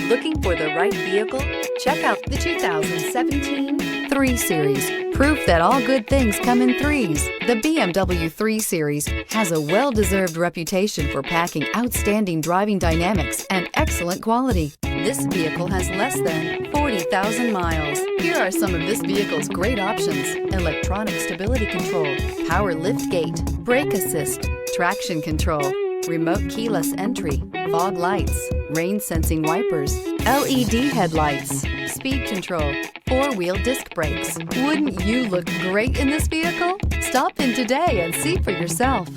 Looking for the right vehicle? Check out the 2017 3 Series. Proof that all good things come in threes. The BMW 3 Series has a well-deserved reputation for packing outstanding driving dynamics and excellent quality. This vehicle has less than 40,000 miles. Here are some of this vehicle's great options: electronic stability control, power lift gate, brake assist, traction control, remote keyless entry, fog lights, rain sensing wipers, LED headlights, speed control, 4-wheel disc brakes. Wouldn't you look great in this vehicle? Stop in today and see for yourself.